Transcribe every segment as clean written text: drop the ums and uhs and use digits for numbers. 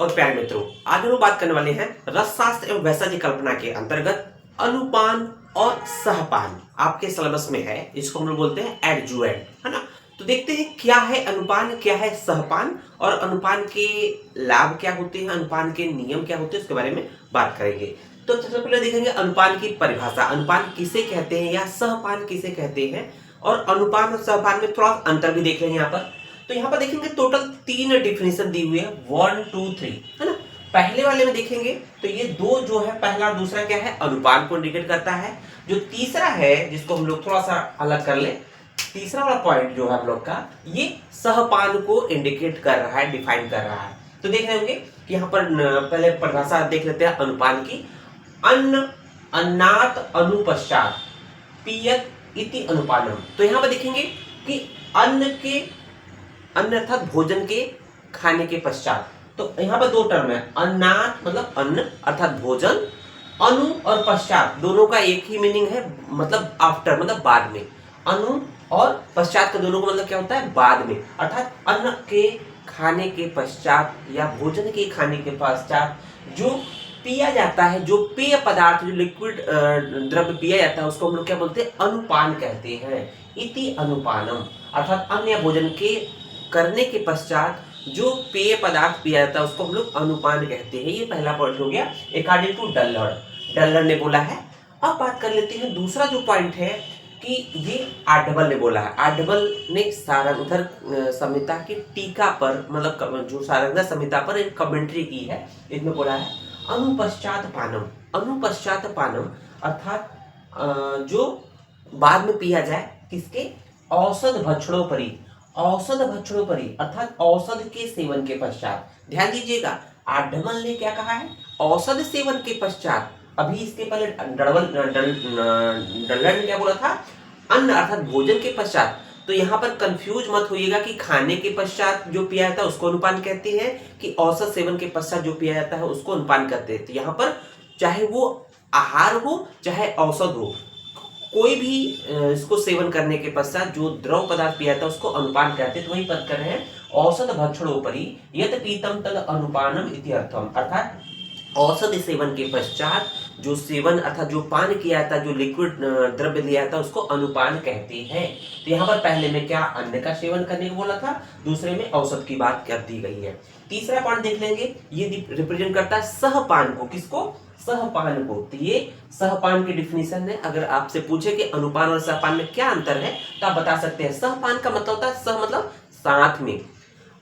और प्यारे मित्रों, आज हम बात करने वाले हैं रसशास्त्र एवं वैशाली कल्पना के अंतर्गत अनुपान और सहपान। आपके सिलेबस में है, इसको हम लोग बोलते हैं एडजुएंट, है ना। तो देखते हैं क्या है अनुपान, क्या है सहपान और अनुपान के लाभ क्या होते हैं, अनुपान के नियम क्या होते हैं, उसके बारे में बात करेंगे। तो सबसे पहले देखेंगे अनुपान की परिभाषा, अनुपान किसे कहते हैं या सहपान किसे कहते हैं, और अनुपान और सहपान में थोड़ा अंतर भी देख लेंगे यहाँ पर। तो यहाँ पर देखेंगे टोटल 3 डिफिनेशन दी हुई है, 1 2 3, है ना। पहले वाले में देखेंगे तो ये दो जो है, पहला और दूसरा क्या है, अनुपान को इंडिकेट करता है। जो तीसरा है जिसको हम लोग थोड़ा सा अलग कर ले, तीसरा वाला पॉइंट जो है हम लोग का, ये सहपान को इंडिकेट कर रहा है, डिफाइन कर रहा है। तो देख रहे होंगे कि यहाँ पर पहले परिभाषा देख लेते हैं अनुपान की। अन्न अन्नात अनुपश्चात पियत इति अनुपानम। तो यहाँ पर देखेंगे कि अन्न अर्थात भोजन के खाने के पश्चात। तो यहाँ पर दो टर्म है, अन्नात मतलब अन्न अर्थात भोजन, अनु और पश्चात दोनों का एक ही मीनिंग है, मतलब आफ्टर मतलब बाद में। अनु और पश्चात का दोनों का मतलब क्या होता है, बाद में। अर्थात अन्न के खाने के पश्चात या भोजन के खाने के पश्चात जो पिया जाता है, जो पेय पदार्थ, जो लिक्विड द्रव्य पिया जाता है, उसको हम लोग क्या बोलते हैं, अनुपान कहते हैं। इति अनुपानम अर्थात अन्न या भोजन के करने के पश्चात जो पेय पदार्थ पिया जाता है उसको हम लोग अनुपान कहते हैं। ये पहला पॉइंट हो गया अकॉर्डिंग टू डल्लर ने बोला है। अब बात कर लेते हैं दूसरा जो पॉइंट है कि ये आर्डबल ने बोला है। आर्डबल ने सारंगधर संहिता की टीका पर, मतलब जो सारंगधर संहिता पर एक कमेंट्री की है, इसमें बोला है अनुपश्चात पानम। अनुपश्चात पानम अर्थात जो बाद में पिया जाए, किसके, औषध भक्षणोपरि, औषध भक्षणोपरि अर्थात औषध के सेवन के पश्चात। ध्यान दीजिएगा, आर्डबल ने क्या कहा है, औषध सेवन के पश्चात। अभी इसके पहले डल्लर ने क्या बोला था, अन्न अर्थात भोजन के पश्चात। तो यहाँ पर कंफ्यूज मत होइएगा कि खाने के पश्चात जो पिया जाता है उसको अनुपान कहते हैं, कि औषध सेवन के पश्चात जो पिया जाता है उसको अनुपान कहते हैं। तो यहाँ पर चाहे वो आहार हो चाहे औषध हो, कोई भी इसको सेवन करने के पश्चात जो द्रव पदार्थ पिया जाता है उसको अनुपान कहते हैं। तो वही पद कर रहे हैं, औषध भक्षणोपरि यत पीतम तद अनुपानम इति अर्थम। अर्थात औषध सेवन के पश्चात जो सेवन अर्थात जो पान किया जाता है, जो लिक्विड द्रव्य लिया जाता है उसको अनुपान कहते हैं। तो यहाँ पर पहले में क्या, अन्न का सेवन करने को बोला था, दूसरे में औषध की बात कर दी गई है। तीसरा पॉइंट देख लेंगे, ये रिप्रेजेंट करता है सहपान को। किसको, सहपान को। तो ये सहपान की डिफिनीशन है। अगर आपसे पूछे कि अनुपान और सहपान में क्या अंतर है तो आप बता सकते हैं। सहपान का मतलब होता है, सह मतलब साथ में।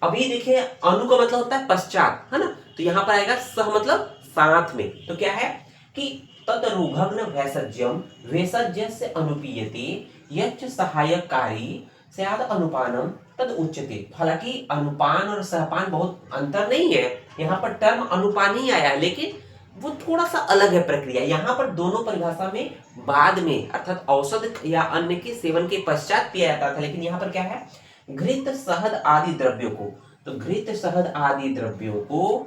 अभी देखिए अनु का मतलब होता है पश्चात, है ना। तो यहाँ पर आएगा सह मतलब साथ में। तो क्या है कि तदरुघग्न वैसज्यम वैसज्य से अनुपीयते यच्च सहायकारी स्याद अनुपानम तद उच्यते। हालांकि अनुपान और सहपान बहुत अंतर नहीं है, यहाँ पर टर्म अनुपान ही आया है, लेकिन वो थोड़ा सा अलग है प्रक्रिया। यहाँ पर दोनों परिभाषा में बाद में अर्थात औषध या अन्न के सेवन के पश्चात पिया जाता था, लेकिन यहाँ पर क्या है, घृत शहद आदि द्रव्यों को। तो घृत शहद आदि द्रव्यों को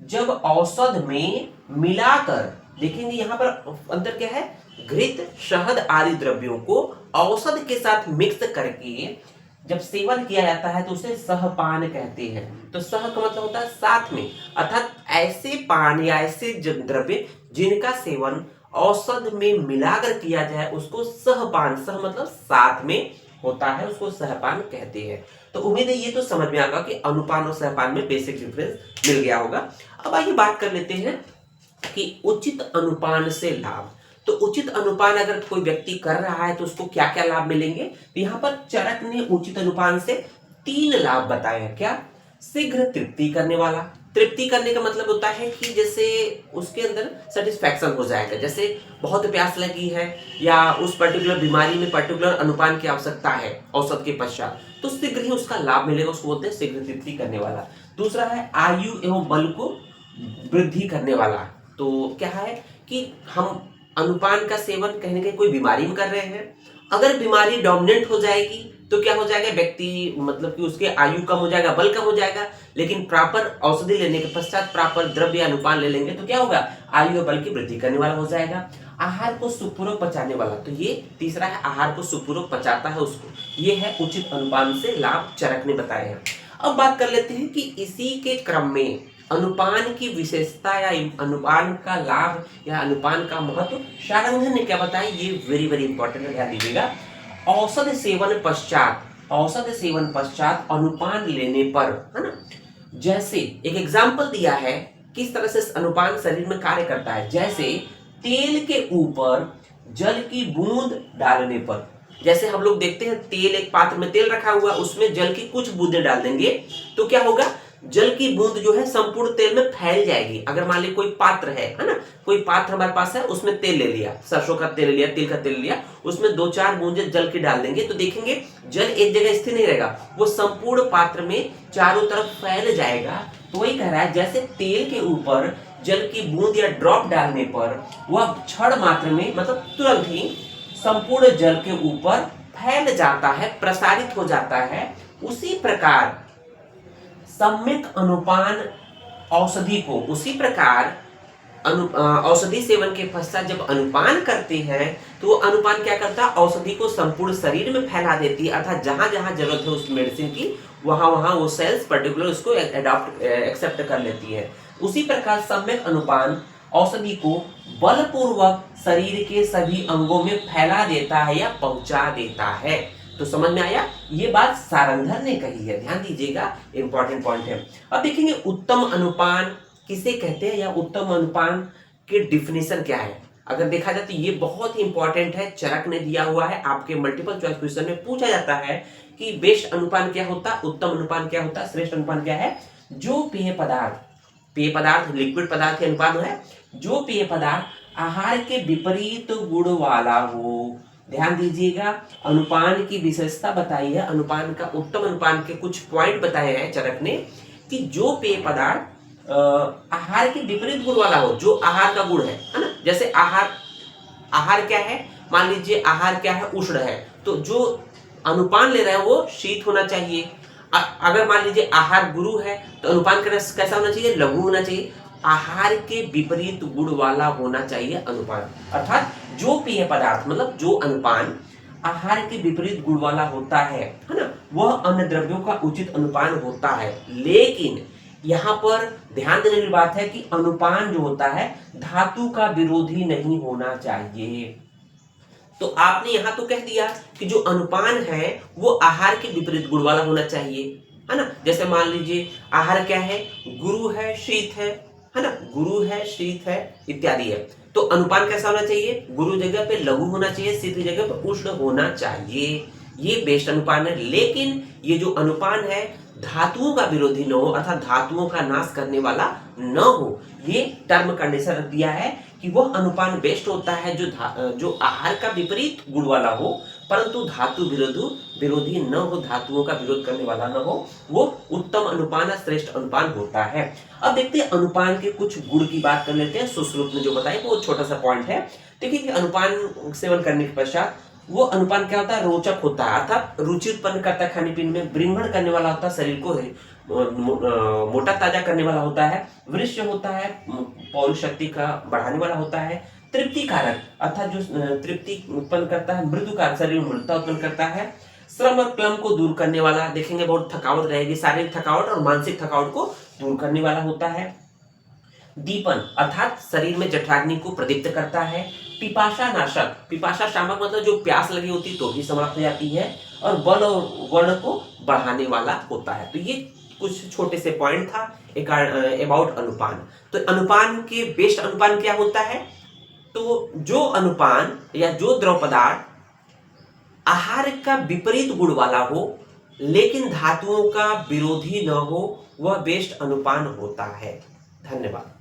जब औषध में मिलाकर, देखेंगे यहाँ पर अंतर क्या है, घृत शहद आदि द्रव्यों को औषध के साथ मिक्स करके जब सेवन किया जाता है तो उसे सहपान कहते हैं। तो सह का मतलब होता है साथ में, अर्थात ऐसे पान या ऐसे द्रव्य जिनका सेवन औषध में मिलाकर किया जाए उसको सहपान, सह मतलब साथ में होता है, उसको सहपान कहते हैं। तो उम्मीद है ये तो समझ में आएगा कि अनुपान और सहपान में बेसिक डिफरेंस मिल गया होगा। अब आइए बात कर लेते हैं कि उचित अनुपान से लाभ। तो उचित अनुपान अगर कोई व्यक्ति कर रहा है तो उसको क्या क्या लाभ मिलेंगे। तो यहाँ पर चरक ने उचित अनुपान से 3 लाभ बताए हैं। क्या, शीघ्र तृप्ति करने वाला। तृप्ति करने का मतलब होता है कि जैसे उसके अंदर सेटिस्फैक्शन हो जाएगा, जैसे बहुत प्यास लगी है या उस पर्टिकुलर बीमारी में पर्टिकुलर अनुपान की आवश्यकता है औषध के पश्चात, तो शीघ्र ही उसका लाभ मिलेगा, उसको बोलते हैं शीघ्र तृप्ति करने वाला। दूसरा है आयु एवं बल को वृद्धि करने वाला। तो क्या है कि हम अनुपान का सेवन कहीं ना कहीं कोई बीमारी में कर रहे हैं, अगर बीमारी डोमिनेंट हो जाएगी तो क्या हो जाएगा, व्यक्ति मतलब कि उसके आयु कम हो जाएगा, बल कम हो जाएगा। लेकिन प्रॉपर औषधि लेने के पश्चात प्रॉपर द्रव्य अनुपान ले लेंगे तो क्या होगा, आयु और बल की वृद्धि करने वाला हो जाएगा। आहार को सुपूर्वक पचाने वाला, तो ये तीसरा है, आहार को सुपूर्वक पचाता है उसको, ये है उचित अनुपान से लाभ चरक ने बताए हैं। अब बात कर लेते हैं कि इसी के क्रम में अनुपान की विशेषता या अनुपान का लाभ या अनुपान का महत्व सारंगधर ने क्या बताया, ये वेरी वेरी इंपॉर्टेंट है, ध्यान दीजिएगा। औषध सेवन पश्चात अनुपान लेने पर, है ना, जैसे एक एग्जाम्पल दिया है किस तरह से अनुपान शरीर में कार्य करता है। जैसे तेल के ऊपर जल की बूंद डालने पर, जैसे हम लोग देखते हैं तेल, एक पात्र में तेल रखा हुआ, उसमें जल की कुछ बूंदें डाल देंगे तो क्या होगा, जल की बूंद जो है संपूर्ण तेल में फैल जाएगी। अगर मान लीजिए कोई पात्र है ना, कोई पात्र हमारे पास है, उसमें तेल ले लिया, सरसों का तेल ले लिया, तिल का तेल ले लिया, उसमें 2-4 बूंदे जल की डाल देंगे तो देखेंगे जल एक जगह स्थिर नहीं रहेगा, वो संपूर्ण पात्र में चारों तरफ फैल जाएगा। तो वही कह रहा है, जैसे तेल के ऊपर जल की बूंद या ड्रॉप डालने पर वह क्षण मात्र में, मतलब तुरंत ही संपूर्ण जल के ऊपर फैल जाता है, प्रसारित हो जाता है, उसी प्रकार सम्यक अनुपान औषधि को, उसी प्रकार औषधि सेवन के पश्चात जब अनुपान करते हैं तो वो अनुपान क्या करता है, औषधि को संपूर्ण शरीर में फैला देती है, अर्थात जहां जहां जरूरत है उस मेडिसिन की वहां वहां वो सेल्स पर्टिकुलर उसको एक्सेप्ट कर लेती है। उसी प्रकार सम्यक अनुपान औषधि को बलपूर्वक शरीर के सभी अंगों में फैला देता है या पहुंचा देता है। तो समझ में आया, ये बात सारंगधर ने कही है, ध्यान दीजिएगा, इंपॉर्टेंट पॉइंट है। अब देखेंगे उत्तम अनुपान किसे कहते हैं या उत्तम अनुपान के डिफिनेशन क्या है। अगर देखा जाए तो ये बहुत ही इंपॉर्टेंट है, चरक ने दिया हुआ है, आपके मल्टीपल चॉइस क्वेश्चन में पूछा जाता है कि बेस्ट अनुपान क्या होता है, उत्तम अनुपान क्या होता है, श्रेष्ठ अनुपान क्या है। जो पेय पदार्थ लिक्विड पदार्थ के अनुपान है, जो पेय पदार्थ आहार के विपरीत गुण वाला हो। ध्यान दीजिएगा, अनुपान की विशेषता बताई है, अनुपान का उत्तम अनुपान के कुछ पॉइंट बताए हैं चरक ने कि जो पेय पदार्थ आहार के विपरीत गुण वाला हो, जो आहार का गुण है ना, जैसे आहार क्या है, मान लीजिए आहार क्या है, उष्ण है, तो जो अनुपान ले रहा है वो शीत होना चाहिए। अगर मान लीजिए आहार गुरु है तो अनुपान कैसा होना चाहिए, लघु होना चाहिए। आहार के विपरीत गुण वाला होना चाहिए अनुपान, अर्थात जो पेय पदार्थ मतलब जो अनुपान आहार के विपरीत गुण वाला होता है ना, वह अन्य द्रव्यों का उचित अनुपान होता है। लेकिन यहाँ पर ध्यान देने की बात है कि अनुपान जो होता है धातु का विरोधी नहीं होना चाहिए। तो आपने यहाँ तो कह दिया कि जो अनुपान है वो आहार के विपरीत गुण वाला होना चाहिए, है ना। जैसे मान लीजिए आहार क्या है, गुरु है, शीत है ना, गुरु है, शीत है इत्यादि है, तो अनुपान कैसा होना चाहिए, गुरु जगह पे लघु होना चाहिए, शीत जगह पे उष्ण होना चाहिए, ये बेस्ट अनुपान है। लेकिन ये जो अनुपान है धातुओं का विरोधी न हो, अर्थात धातुओं का नाश करने वाला न हो, ये टर्म कंडीशन रख दिया है कि वह अनुपान बेस्ट होता है जो आहार का विपरीत गुण वाला हो, परंतु धातु विरोधी न हो, धातुओं का विरोध करने वाला न हो, वो उत्तम अनुपान या श्रेष्ठ अनुपान होता है। अब देखते हैं अनुपान के कुछ गुण की बात कर लेते हैं। सुश्रुत ने जो बताया वो छोटा सा पॉइंट है। देखिए कि अनुपान सेवन करने के पश्चात वो अनुपान क्या होता है, रोचक होता है, अर्थात रुचि उत्पन्न करता है, खाने पीने में वृद्धि करने वाला होता है, शरीर को मोटा ताजा करने वाला होता है, वृक्ष होता है, पौरुष शक्ति का बढ़ाने वाला होता है, तृप्ति कारक अर्थात जो तृप्ति उत्पन्न करता है, मृदु कारक शरीर में मृदुता उत्पन्न करता है, श्रम और क्लम को दूर करने वाला, देखेंगे बहुत थकावट रहेगी, शारीरिक थकावट और मानसिक थकावट को दूर करने वाला होता है, दीपन अर्थात शरीर में जठराग्नि को प्रदीप्त करता है, पिपाशा नाशक, पिपाशा शामक मतलब जो प्यास लगी होती तो भी समाप्त हो जाती है, और बल और वर्ण को बढ़ाने वाला होता है। तो ये कुछ छोटे से पॉइंट था अबाउट अनुपान। तो अनुपान के बेस्ट अनुपान क्या होता है, तो जो अनुपान या जो द्रव पदार्थ आहार का विपरीत गुण वाला हो लेकिन धातुओं का विरोधी न हो, वह बेस्ट अनुपान होता है। धन्यवाद।